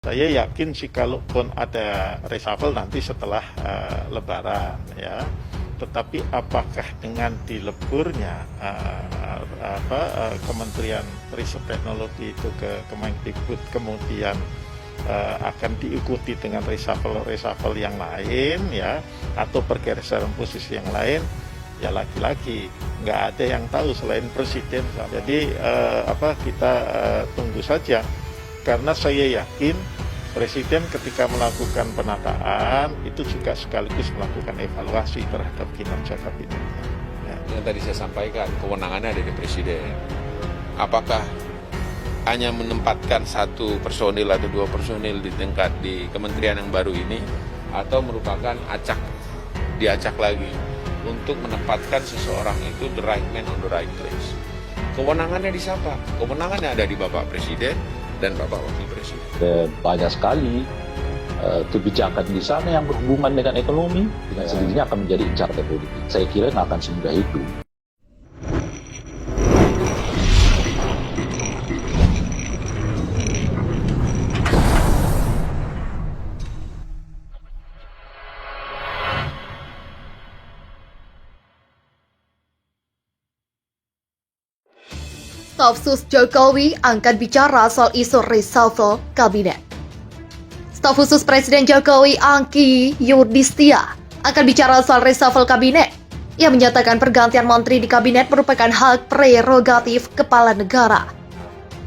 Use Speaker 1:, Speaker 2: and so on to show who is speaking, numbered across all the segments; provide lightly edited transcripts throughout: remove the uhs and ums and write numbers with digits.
Speaker 1: Saya yakin sih kalaupun ada reshuffle nanti setelah Lebaran ya, tetapi apakah dengan dileburnya Kementerian Riset Teknologi itu ke Kemendikbud kemudian akan diikuti dengan reshuffle yang lain ya, atau pergeseran posisi yang lain, ya lagi-lagi nggak ada yang tahu selain presiden. Jadi kita tunggu saja. Karena saya yakin Presiden ketika melakukan penataan itu juga sekaligus melakukan evaluasi terhadap kinerja kabinetnya. Ya.
Speaker 2: Yang tadi saya sampaikan, kewenangannya ada di Presiden. Apakah hanya menempatkan satu personil atau dua personil di kementerian yang baru ini, atau merupakan diacak lagi untuk menempatkan seseorang itu the right man on the right place. Kewenangannya di siapa? Kewenangannya ada di Bapak Presiden dan Bapak Wakil Presiden.
Speaker 3: Banyak sekali kebijakan di sana yang berhubungan dengan ekonomi, dengan sendirinya akan menjadi incar politik. Saya kira nggak akan semudah itu.
Speaker 4: Staf Sus Jokowi angkat bicara soal isu reshuffle kabinet. Staf khusus Presiden Jokowi Angki Yudhistia akan bicara soal reshuffle kabinet. Ia menyatakan pergantian menteri di kabinet merupakan hak prerogatif kepala negara.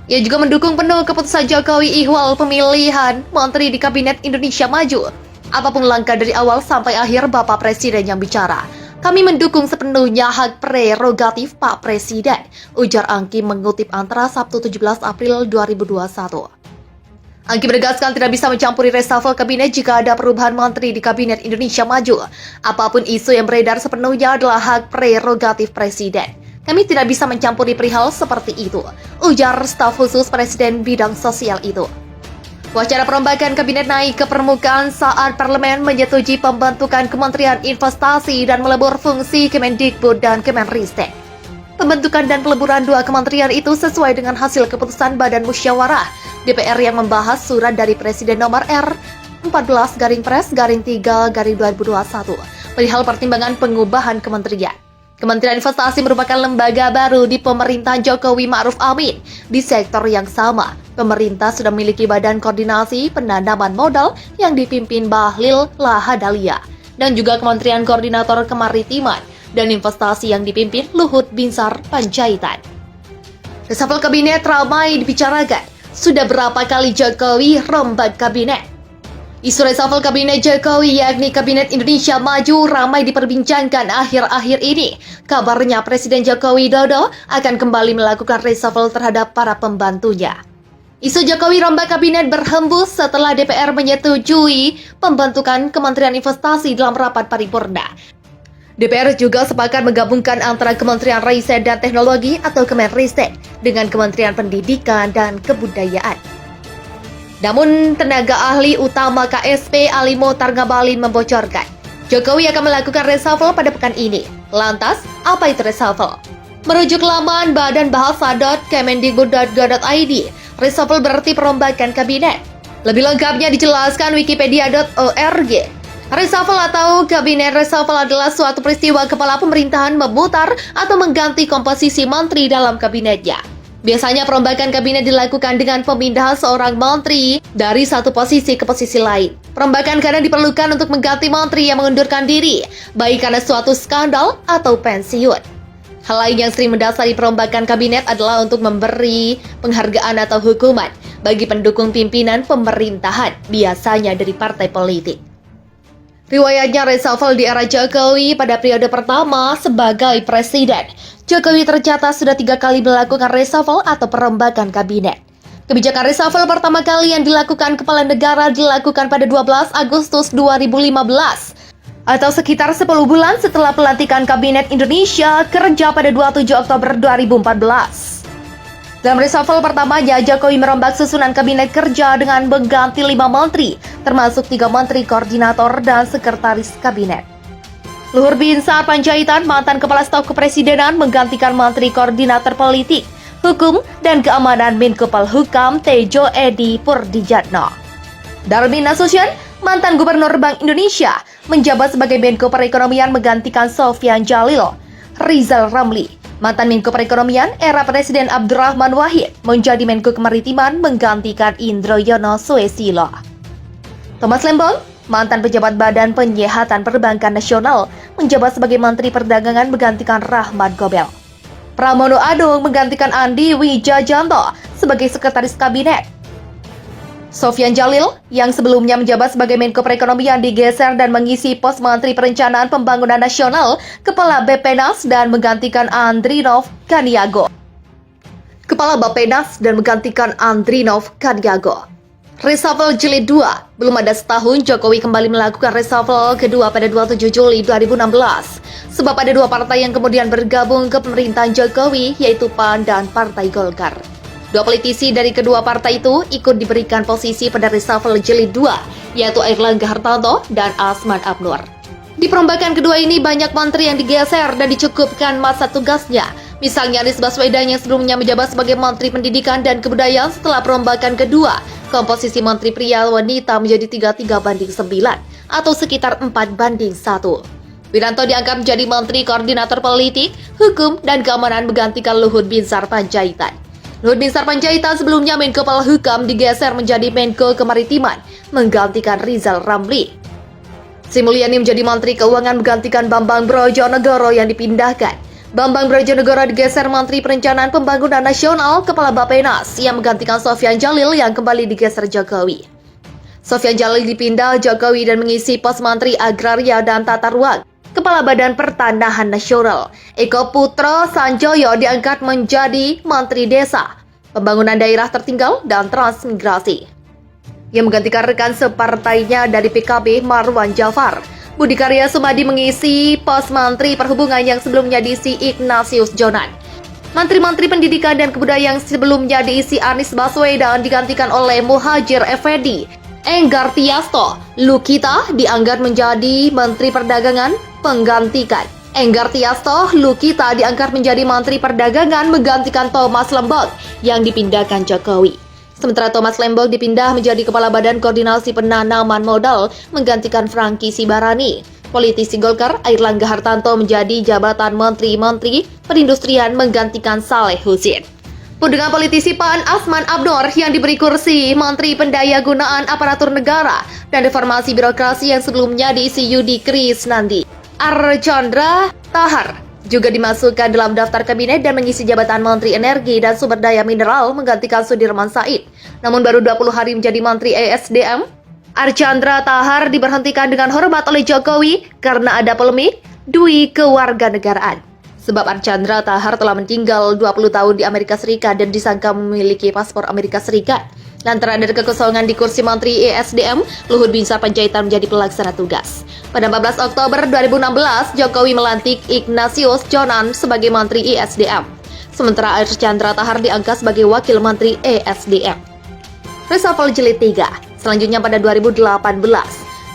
Speaker 4: Ia juga mendukung penuh keputusan Jokowi ihwal pemilihan menteri di kabinet Indonesia Maju. Apapun langkah dari awal sampai akhir, Bapak Presiden yang bicara. Kami mendukung sepenuhnya hak prerogatif Pak Presiden, ujar Angki mengutip Antara Sabtu 17 April 2021. Angki menegaskan tidak bisa mencampuri reshuffle kabinet jika ada perubahan menteri di kabinet Indonesia Maju. Apapun isu yang beredar sepenuhnya adalah hak prerogatif Presiden. Kami tidak bisa mencampuri perihal seperti itu, ujar staf khusus Presiden bidang sosial itu. Wacana perombakan kabinet naik ke permukaan saat parlemen menyetujui pembentukan Kementerian Investasi dan melebur fungsi Kemendikbud dan Kemenristek. Pembentukan dan peleburan dua kementerian itu sesuai dengan hasil keputusan Badan Musyawarah DPR yang membahas surat dari Presiden nomor R14/Pres/3/2021 perihal pertimbangan pengubahan kementerian. Kementerian Investasi merupakan lembaga baru di pemerintahan Jokowi Ma'ruf Amin. Di sektor yang sama, pemerintah sudah memiliki badan koordinasi penanaman modal yang dipimpin Bahlil Lahadalia dan juga Kementerian Koordinator Kemaritiman dan Investasi yang dipimpin Luhut Binsar Panjaitan. Reshuffle kabinet ramai dibicarakan. Sudah berapa kali Jokowi rombak kabinet? Isu reshuffle kabinet Jokowi yakni Kabinet Indonesia Maju ramai diperbincangkan akhir-akhir ini. Kabarnya Presiden Joko Widodo akan kembali melakukan reshuffle terhadap para pembantunya. Isu Jokowi rombak kabinet berhembus setelah DPR menyetujui pembentukan Kementerian Investasi dalam rapat paripurna. DPR juga sepakat menggabungkan antara Kementerian Riset dan Teknologi atau Kemenristek dengan Kementerian Pendidikan dan Kebudayaan. Namun, tenaga ahli utama KSP Ali Mohtar Ngabalin membocorkan, Jokowi akan melakukan reshuffle pada pekan ini. Lantas, apa itu reshuffle? Merujuk laman badanbahasa.kemendikbud.go.id, reshuffle berarti perombakan kabinet. Lebih lengkapnya dijelaskan wikipedia.org. Reshuffle atau kabinet reshuffle adalah suatu peristiwa kepala pemerintahan memutar atau mengganti komposisi menteri dalam kabinetnya. Biasanya perombakan kabinet dilakukan dengan pemindahan seorang menteri dari satu posisi ke posisi lain. Perombakan kadang diperlukan untuk mengganti menteri yang mengundurkan diri, baik karena suatu skandal atau pensiun. Hal lain yang sering mendasari perombakan kabinet adalah untuk memberi penghargaan atau hukuman bagi pendukung pimpinan pemerintahan, biasanya dari partai politik. Riwayatnya reshuffle di era Jokowi pada periode pertama sebagai presiden. Jokowi tercatat sudah 3 kali melakukan reshuffle atau perombakan kabinet. Kebijakan reshuffle pertama kali yang dilakukan kepala negara dilakukan pada 12 Agustus 2015 atau sekitar 10 bulan setelah pelantikan Kabinet Indonesia Kerja pada 27 Oktober 2014. Dalam reshuffle pertamanya, Jokowi merombak susunan kabinet kerja dengan mengganti 5 menteri, termasuk 3 menteri koordinator dan sekretaris kabinet. Luhut Binsar Panjaitan, mantan kepala staf kepresidenan, menggantikan menteri koordinator politik, hukum, dan keamanan Menko Polhukam Tejo Edi Purdijatno. Darmin Nasution, mantan Gubernur Bank Indonesia, menjabat sebagai Menko Perekonomian menggantikan Sofyan Jalil. Rizal Ramli, mantan Menko Perekonomian era Presiden Abdurrahman Wahid, menjadi Menko Kemaritiman menggantikan Indroyono Suesilo. Thomas Lembong, mantan pejabat Badan Penyihatan Perbankan Nasional, menjabat sebagai Menteri Perdagangan menggantikan Rahmat Gobel. Pramono Anung menggantikan Andi Wijajanto sebagai Sekretaris Kabinet. Sofyan Jalil, yang sebelumnya menjabat sebagai Menko Perekonomian, digeser dan mengisi pos Menteri Perencanaan Pembangunan Nasional, Kepala Bappenas dan menggantikan Andrinov Kaniago. Reshuffle Jilid 2. Belum ada setahun, Jokowi kembali melakukan reshuffle kedua pada 27 Juli 2016. Sebab ada dua partai yang kemudian bergabung ke pemerintahan Jokowi, yaitu PAN dan Partai Golkar. Dua politisi dari kedua partai itu ikut diberikan posisi pada reshuffle Jilid 2, yaitu Airlangga Hartarto dan Asman Abnur. Di perombakan kedua ini banyak menteri yang digeser dan dicukupkan masa tugasnya. Misalnya Anies Baswedan yang sebelumnya menjabat sebagai Menteri Pendidikan dan Kebudayaan setelah perombakan kedua, komposisi menteri pria wanita menjadi 33:9 atau sekitar 4:1. Wiranto diangkat menjadi Menteri Koordinator Politik, Hukum, dan Keamanan menggantikan Luhut Binsar Panjaitan. Luhut Binsar Panjaitan sebelumnya Menko Polhukam digeser menjadi Menko Kemaritiman menggantikan Rizal Ramli. Sri Mulyani menjadi Menteri Keuangan menggantikan Bambang Brojonegoro yang dipindahkan. Bambang Brojonegoro digeser Menteri Perencanaan Pembangunan Nasional, Kepala Bappenas yang menggantikan Sofyan Jalil yang kembali digeser Jokowi. Sofyan Jalil dipindah Jokowi dan mengisi pos Menteri Agraria dan Tata Ruang, Kepala Badan Pertanahan Nasional. Eko Putro Sanjoyo diangkat menjadi Menteri Desa, Pembangunan Daerah Tertinggal, dan Transmigrasi. Yang menggantikan rekan separtainya dari PKB, Marwan Jafar. Budi Karya Sumadi mengisi pos Menteri Perhubungan yang sebelumnya diisi Ignatius Jonan. Menteri-Menteri Pendidikan dan Kebudayaan yang sebelumnya diisi Anies Baswedan digantikan oleh Muhajir Effendi. Enggar Tiasto Lukita diangkat menjadi Menteri Perdagangan menggantikan. Enggar Tiasto Lukita diangkat menjadi Menteri Perdagangan menggantikan Thomas Lembong yang dipindahkan Jokowi. Sementara Thomas Lembong dipindah menjadi Kepala Badan Koordinasi Penanaman Modal menggantikan Franky Sibarani. Politisi Golkar Airlangga Hartarto menjadi jabatan Menteri Perindustrian menggantikan Saleh Husin. Pun dengan politisi PAN Asman Abnur yang diberi kursi Menteri Pendayagunaan Aparatur Negara dan Reformasi Birokrasi yang sebelumnya diisi Yudi Krisnandi. Archandra Tahar juga dimasukkan dalam daftar kabinet dan mengisi jabatan Menteri Energi dan Sumber Daya Mineral menggantikan Sudirman Said. Namun baru 20 hari menjadi Menteri ESDM, Archandra Tahar diberhentikan dengan hormat oleh Jokowi karena ada polemik dui kewarganegaraan. Sebab Archandra Tahar telah meninggal 20 tahun di Amerika Serikat dan disangka memiliki paspor Amerika Serikat. Lantaran ada kekosongan di kursi Menteri ESDM, Luhut Binsar Panjaitan menjadi pelaksana tugas. Pada 14 Oktober 2016, Jokowi melantik Ignatius Jonan sebagai Menteri ESDM. Sementara Archandra Tahar diangkat sebagai Wakil Menteri ESDM. Reshuffle Jilid 3. Selanjutnya pada 2018,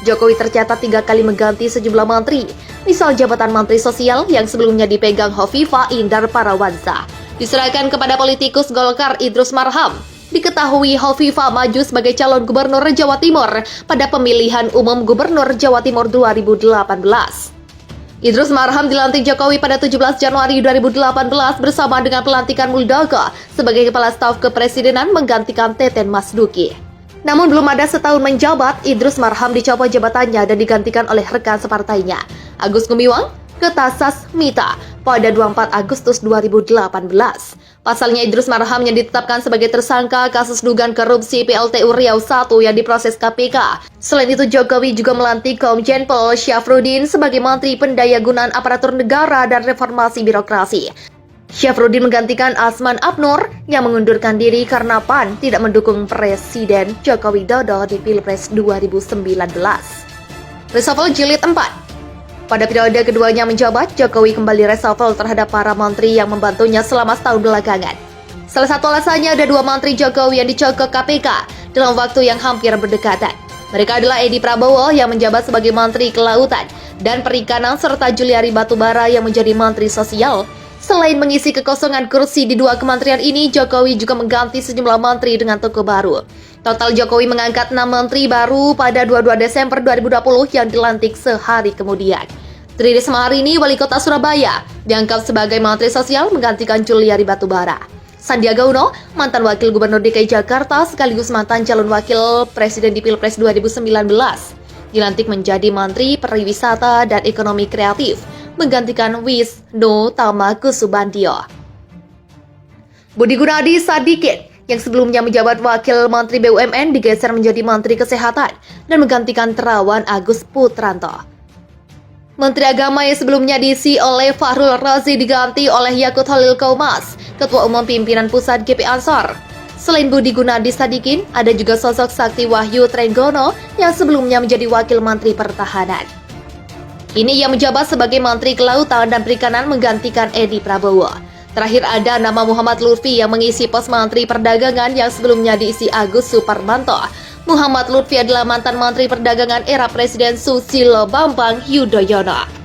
Speaker 4: Jokowi tercatat 3 kali mengganti sejumlah menteri. Misal jabatan Menteri Sosial yang sebelumnya dipegang Hovifah Indar Parawansa diserahkan kepada politikus Golkar Idrus Marham. Diketahui Hovifah maju sebagai calon gubernur Jawa Timur pada pemilihan umum gubernur Jawa Timur 2018. Idrus Marham dilantik Jokowi pada 17 Januari 2018 bersama dengan pelantikan Muldoko sebagai Kepala Staf Kepresidenan menggantikan Teten Masduki. Namun belum ada setahun menjabat, Idrus Marham dicopot jabatannya dan digantikan oleh rekan separtainya, Agus Gumiwang Ketasas Mita, pada 24 Agustus 2018. Pasalnya Idrus Marham yang ditetapkan sebagai tersangka kasus dugaan korupsi PLTU Riau I yang diproses KPK. Selain itu Jokowi juga melantik Komjen Pol Syafruddin sebagai Menteri Pendayagunaan Aparatur Negara dan Reformasi Birokrasi. Syafruddin menggantikan Asman Abnur yang mengundurkan diri karena PAN tidak mendukung Presiden Joko Widodo di Pilpres 2019. Reshuffle Jilid 4. Pada periode keduanya menjabat, Jokowi kembali reshuffle terhadap para menteri yang membantunya selama setahun belakangan. Salah satu alasannya ada 2 menteri Jokowi yang dicokok KPK dalam waktu yang hampir berdekatan. Mereka adalah Edi Prabowo yang menjabat sebagai Menteri Kelautan dan Perikanan serta Juliari Batubara yang menjadi Menteri Sosial. Selain mengisi kekosongan kursi di dua kementerian ini, Jokowi juga mengganti sejumlah menteri dengan tokoh baru. Total Jokowi mengangkat 6 menteri baru pada 22 Desember 2020 yang dilantik sehari kemudian. Tri Risma hari ini, Wali Kota Surabaya, diangkat sebagai Menteri Sosial menggantikan Juliari Batubara. Sandiaga Uno, mantan Wakil Gubernur DKI Jakarta sekaligus mantan calon Wakil Presiden di Pilpres 2019, dilantik menjadi Menteri Pariwisata dan Ekonomi Kreatif, menggantikan Wisnu Tamakusubandyo. Budi Gunadi Sadikin yang sebelumnya menjabat Wakil Menteri BUMN digeser menjadi Menteri Kesehatan dan menggantikan Terawan Agus Putranto. Menteri Agama yang sebelumnya diisi oleh Fahrul Razi diganti oleh Yakut Holil Kaumas, Ketua Umum Pimpinan Pusat GP Ansor. Selain Budi Gunadi Sadikin, ada juga sosok Sakti Wahyu Trenggono yang sebelumnya menjadi Wakil Menteri Pertahanan. Ini yang menjabat sebagai Menteri Kelautan dan Perikanan menggantikan Edi Prabowo. Terakhir ada nama Muhammad Lutfi yang mengisi pos Menteri Perdagangan yang sebelumnya diisi Agus Suparmanto. Muhammad Lutfi adalah mantan Menteri Perdagangan era Presiden Susilo Bambang Yudhoyono.